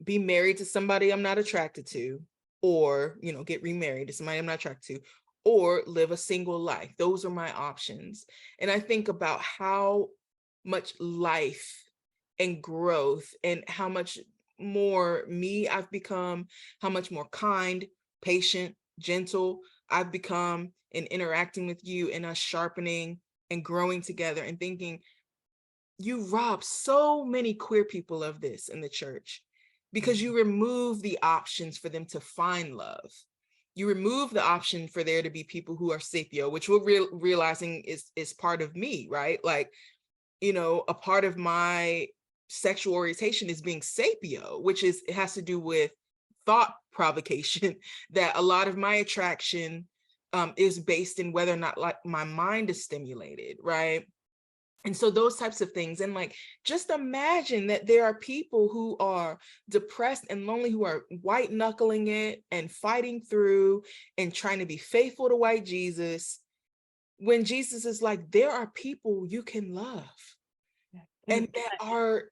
be married to somebody I'm not attracted to, or get remarried to somebody I'm not attracted to, or live a single life. Those are my options. And I think about how much life and growth, and how much more me I've become, how much more kind, patient, gentle I've become in interacting with you, and us sharpening and growing together and thinking, you rob so many queer people of this in the church because you remove the options for them to find love. You remove the option for there to be people who are sapio, which we're realizing is part of me, right? Like, you know, a part of my sexual orientation is being sapio, which is, it has to do with thought provocation, that a lot of my attraction is based in whether or not like my mind is stimulated, right? And so those types of things. And like, just imagine that there are people who are depressed and lonely, who are white knuckling it and fighting through and trying to be faithful to white Jesus, when Jesus is like, there are people you can love and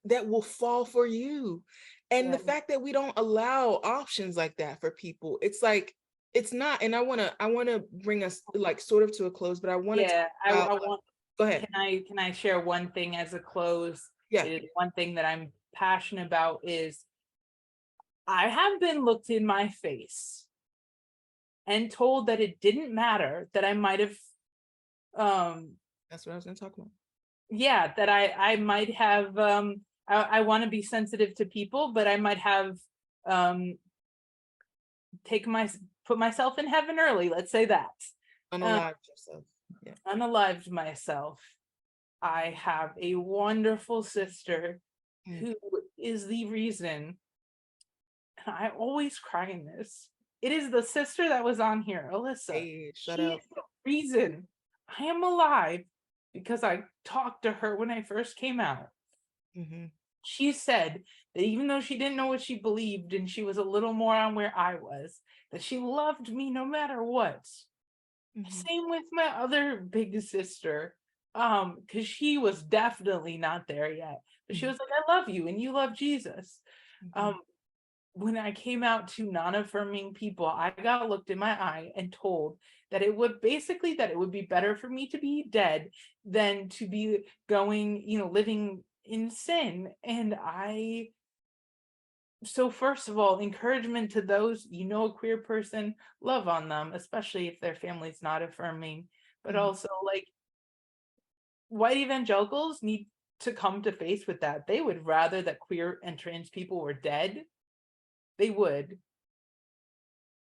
that will fall for you. And the fact that we don't allow options like that for people, it's like, it's not. And I want to bring us like sort of to a close, but I want to talk about, I want, go ahead. can I share one thing as a close? Yeah. One thing that I'm passionate about is I have been looked in my face and told that it didn't matter, that I might have that's what I was going to talk about. Yeah, that I might have I want to be sensitive to people, but I might have put myself in heaven early, let's say that. Unalived yourself. Yeah. Unalived myself. I have a wonderful sister who is the reason, and I always cry in this. It is the sister that was on here, Alyssa. Hey, shut she up. is the reason I am alive, because I talked to her when I first came out. She said that even though she didn't know what she believed and she was a little more on where I was, that she loved me no matter what. Same with my other big sister, because she was definitely not there yet, but she was like, I love you and you love Jesus. When I came out to non-affirming people, I got looked in my eye and told that it would be better for me to be dead than to be going, living in sin. And so first of all, encouragement to those, a queer person, love on them, especially if their family's not affirming, but also like white evangelicals need to come to face with that. They would rather that queer and trans people were dead. They would.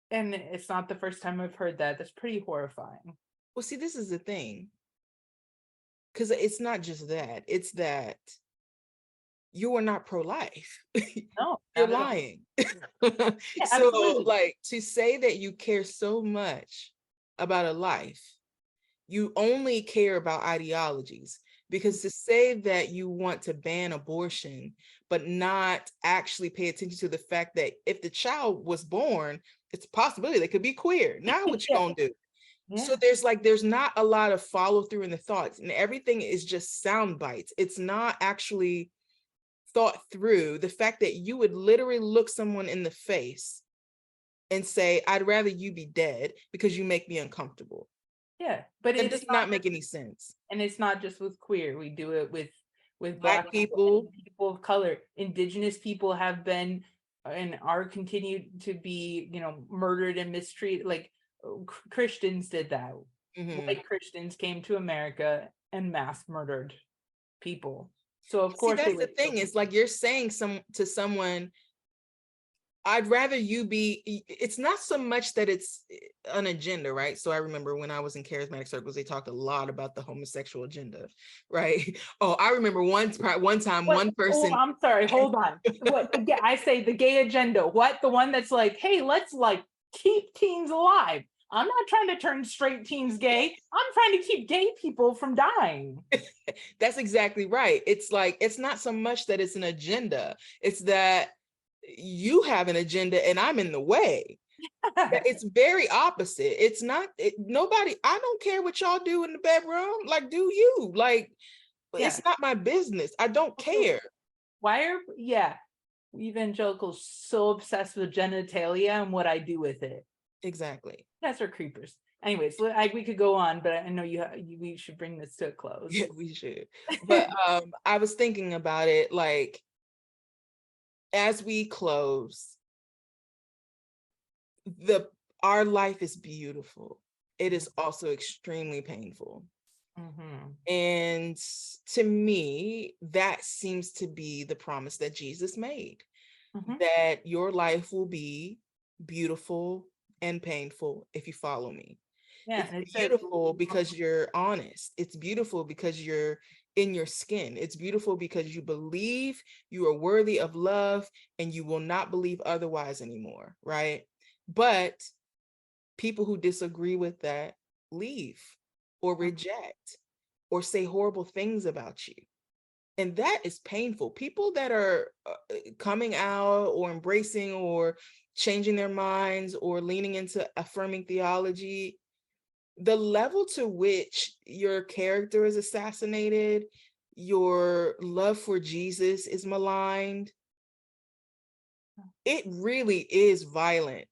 And it's not the first time I've heard that. That's pretty horrifying. Well, see, this is the thing. Because it's not just that. It's that you are not pro-life. No, you're lying. Yeah, so absolutely. like, to say that you care so much about a life, you only care about ideologies. Because to say that you want to ban abortion, but not actually pay attention to the fact that if the child was born, it's a possibility they could be queer. Now what you gonna do? So there's not a lot of follow through in the thoughts, and everything is just sound bites. It's not actually thought through. The fact that you would literally look someone in the face and say, I'd rather you be dead because you make me uncomfortable. Yeah, but it does not make any sense. And it's not just with queer. We do it with Black people, people of color. Indigenous people have been and are continued to be, murdered and mistreated. Like Christians did that. White Christians came to America and mass murdered people. So of course, that's the thing. It's like you're saying to someone, I'd rather you be, it's not so much that it's an agenda, right? So I remember when I was in charismatic circles, they talked a lot about the homosexual agenda, right? Oh, I remember one time, one person. Oh, I'm sorry, hold on. What? I say the gay agenda. What? The one that's like, hey, let's like keep teens alive. I'm not trying to turn straight teens gay. I'm trying to keep gay people from dying. That's exactly right. It's like, it's not so much that it's an agenda. It's that you have an agenda and I'm in the way. It's very opposite. It's not nobody, I don't care what y'all do in the bedroom. Like, do you? Like, it's not my business. I don't care. Why are evangelicals so obsessed with genitalia and what I do with it? Exactly. That's our creepers. Anyways, we could go on, but I know we should bring this to a close. Yeah, we should. But I was thinking about it, like, as we close, our life is beautiful. It is also extremely painful. And to me, that seems to be the promise that Jesus made, that your life will be beautiful and painful if you follow me. Yeah, It's and it says, beautiful because you're honest. It's beautiful because you're in your skin. It's beautiful because you believe you are worthy of love and you will not believe otherwise anymore, right? But people who disagree with that leave or reject or say horrible things about you. And that is painful. People that are coming out or embracing or changing their minds or leaning into affirming theology, the level to which your character is assassinated, your love for Jesus is maligned, it really is violent.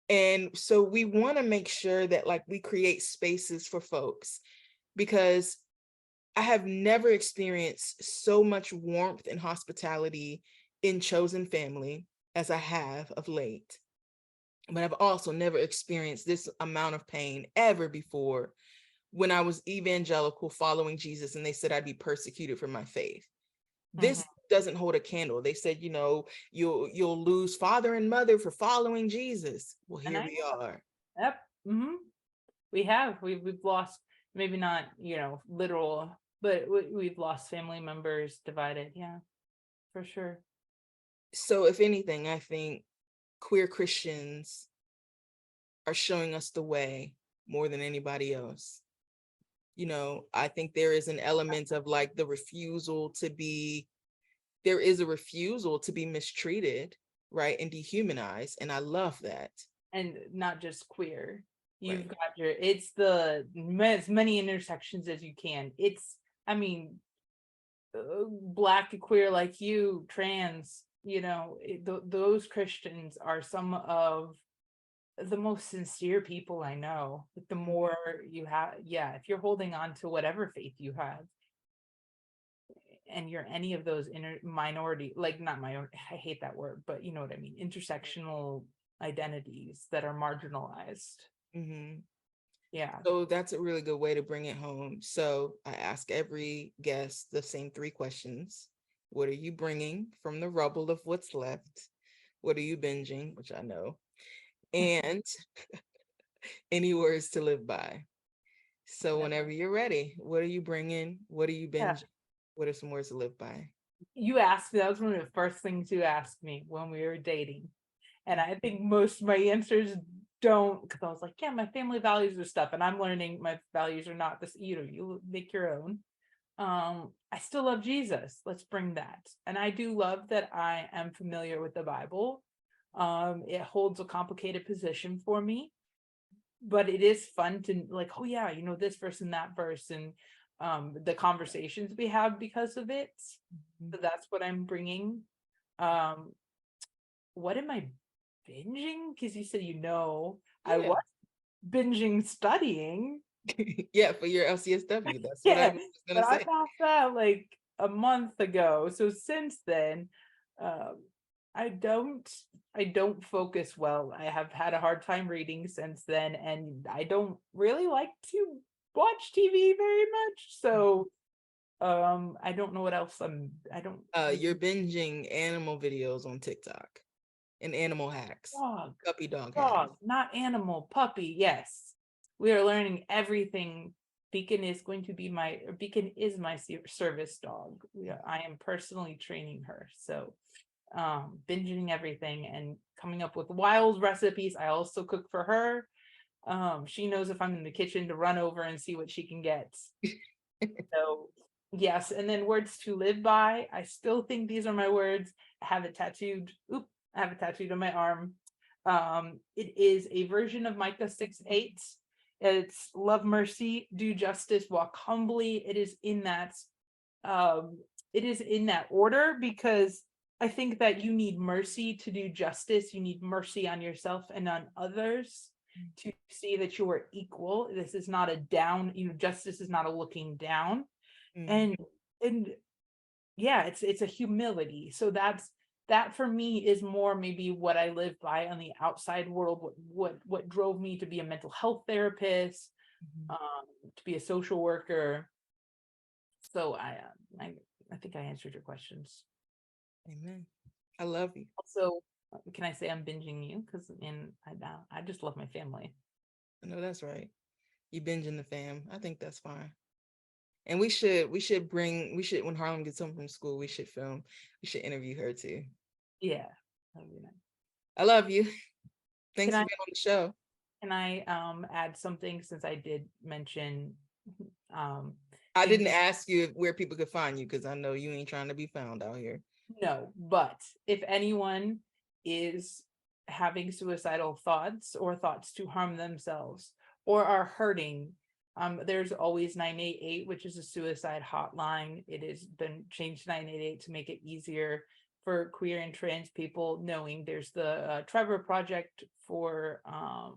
And so we want to make sure that like we create spaces for folks, because I have never experienced so much warmth and hospitality in chosen family as I have of late. But I've also never experienced this amount of pain ever before when I was evangelical following Jesus and they said I'd be persecuted for my faith. This doesn't hold a candle. They said, you know, you'll lose father and mother for following Jesus. Well, and here we are. yep, we've lost, maybe not, literal, but we've lost family members, divided. Yeah, for sure. So if anything, I think queer Christians are showing us the way more than anybody else. You know, I think there is an element of like the refusal to be, there is a refusal to be mistreated, right, and dehumanized, and I love that. And not just queer. You've Right. got it's as many intersections as you can. It's, I mean, black, queer, like you, trans, those Christians are some of the most sincere people I know. The more you have, yeah, if you're holding on to whatever faith you have, and you're any of those minority, like not minority, I hate that word, but you know what I mean, intersectional identities that are marginalized. Mm-hmm. Yeah. So that's a really good way to bring it home. So I ask every guest the same 3 questions. What are you bringing from the rubble of what's left? What are you binging, which I know? And any words to live by. So whenever you're ready, what are you bringing? What are you Yeah. binging? What are some words to live by? You asked me, that was one of the first things you asked me when we were dating. And I think most of my answers don't, because I was like, yeah, my family values are stuff. And I'm learning my values are not this, you make your own. I still love Jesus. Let's bring that. And I do love that I am familiar with the Bible. It holds a complicated position for me, but it is fun to like, oh yeah, this verse and that verse, and the conversations we have because of it. So that's what I'm bringing. Um, what am I binging? Because you said, I was binging studying. Yeah, for your LCSW. That's what I Yeah, was but gonna I say. passed that like a month ago. So since then, um, I don't I don't focus well. I have had a hard time reading since then, and I don't really like to watch TV very much. So I don't know what else I don't You're binging animal videos on TikTok and animal hacks, dog, puppy dog hacks. dog, not animal, puppy. Yes. We are learning everything. Beacon is my service dog. I am personally training her. So binging everything and coming up with wild recipes. I also cook for her. She knows if I'm in the kitchen to run over and see what she can get. So yes, and then words to live by. I still think these are my words. I have it tattooed. I have it tattooed on my arm. It is a version of Micah 6:8. It's love mercy, do justice, walk humbly. It is in that order, because I think that you need mercy to do justice. You need mercy on yourself and on others to see that you are equal. This is not a down, justice is not a looking down. And and yeah, it's a humility. So that for me is more maybe what I live by on the outside world, what drove me to be a mental health therapist, to be a social worker. So I think I answered your questions. Amen. I love you. Also, can I say I'm binging you? Because I just love my family. I know that's right. You binging the fam. I think that's fine. And we should when Harlym gets home from school, we should interview her too. Yeah, that'd be nice. I love you. Thanks for being on the show. Can I add something, since I did mention I didn't ask you where people could find you, because I know you ain't trying to be found out here. No, but if anyone is having suicidal thoughts or thoughts to harm themselves or are hurting, there's always 988, which is a suicide hotline. It has been changed to 988 to make it easier for queer and trans people, knowing there's the Trevor Project for not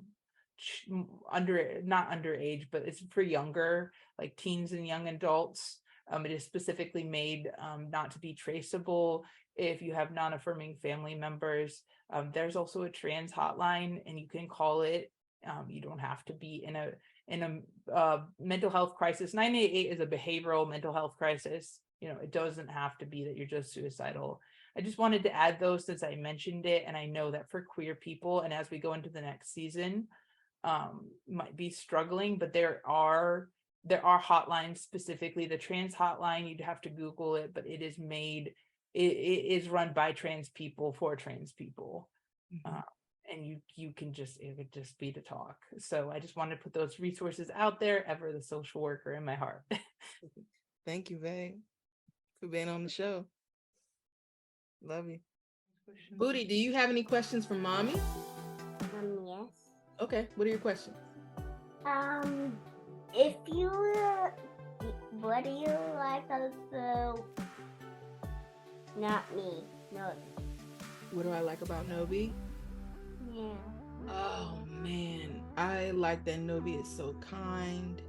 underage, but it's for younger, like teens and young adults. It is specifically made not to be traceable if you have non-affirming family members. There's also a trans hotline, and you can call it. You don't have to be in a mental health crisis. 988 is a behavioral mental health crisis. It doesn't have to be that you're just suicidal. I just wanted to add those since I mentioned it, and I know that for queer people, and as we go into the next season, might be struggling, but there are hotlines, specifically the trans hotline. You'd have to Google it, but it is run by trans people for trans people. Mm-hmm. And it would just be to talk. So I just wanted to put those resources out there. Ever the social worker in my heart. Thank you, babe, for being on the show. Love you. Booty, do you have any questions for mommy? Yes. Okay, what are your questions? What do you like of the, not me, no. What do I like about Nobi? Yeah. Oh man, I like that Nobi is so kind,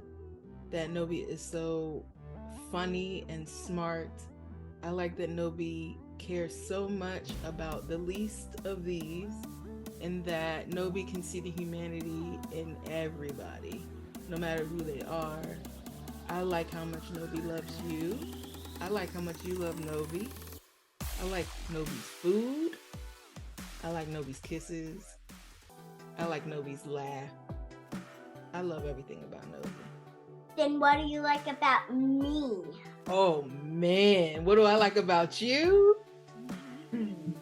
that Nobi is so funny and smart. I like that Nobi cares so much about the least of these, and that Nobi can see the humanity in everybody, no matter who they are. I like how much Nobi loves you. I like how much you love Nobi. I like Nobi's food. I like Nobi's kisses. I like Nobi's laugh. I love everything about Nobi. Then what do you like about me? Oh man, what do I like about you?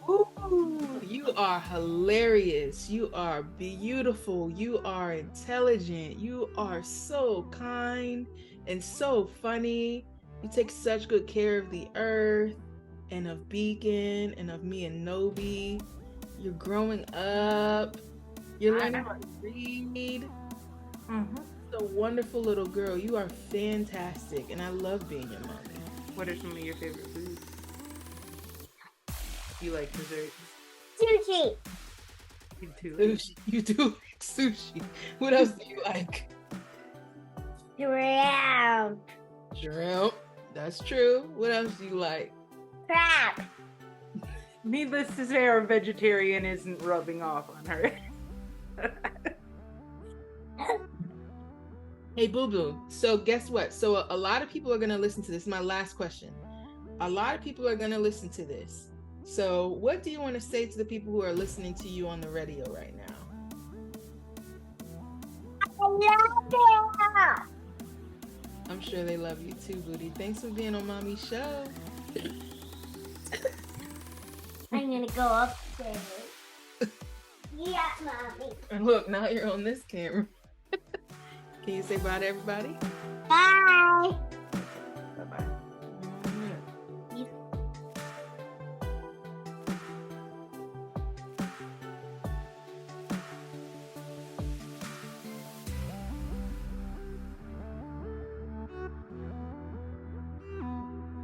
Ooh, you are hilarious. You are beautiful. You are intelligent. You are so kind and so funny. You take such good care of the earth and of Beacon and of me and Nobi. You're growing up. You're learning how to read. Mm-hmm. A wonderful little girl. You are fantastic, and I love being your mommy. What are some of your favorite foods? You like desserts? Sushi. You too. Sushi. You do like sushi. What else do you like? Shrimp. Shrimp. That's true. What else do you like? Crab. Needless to say, our vegetarian isn't rubbing off on her. Hey, Boo Boo. So guess what? So a lot of people are going to listen to this. My last question. A lot of people are going to listen to this. So what do you want to say to the people who are listening to you on the radio right now? I love it. I'm sure they love you too, Booty. Thanks for being on Mommy's show. I'm going to go upstairs. Yeah, Mommy. And look, now you're on this camera. Can you say bye to everybody? Bye. Bye-bye.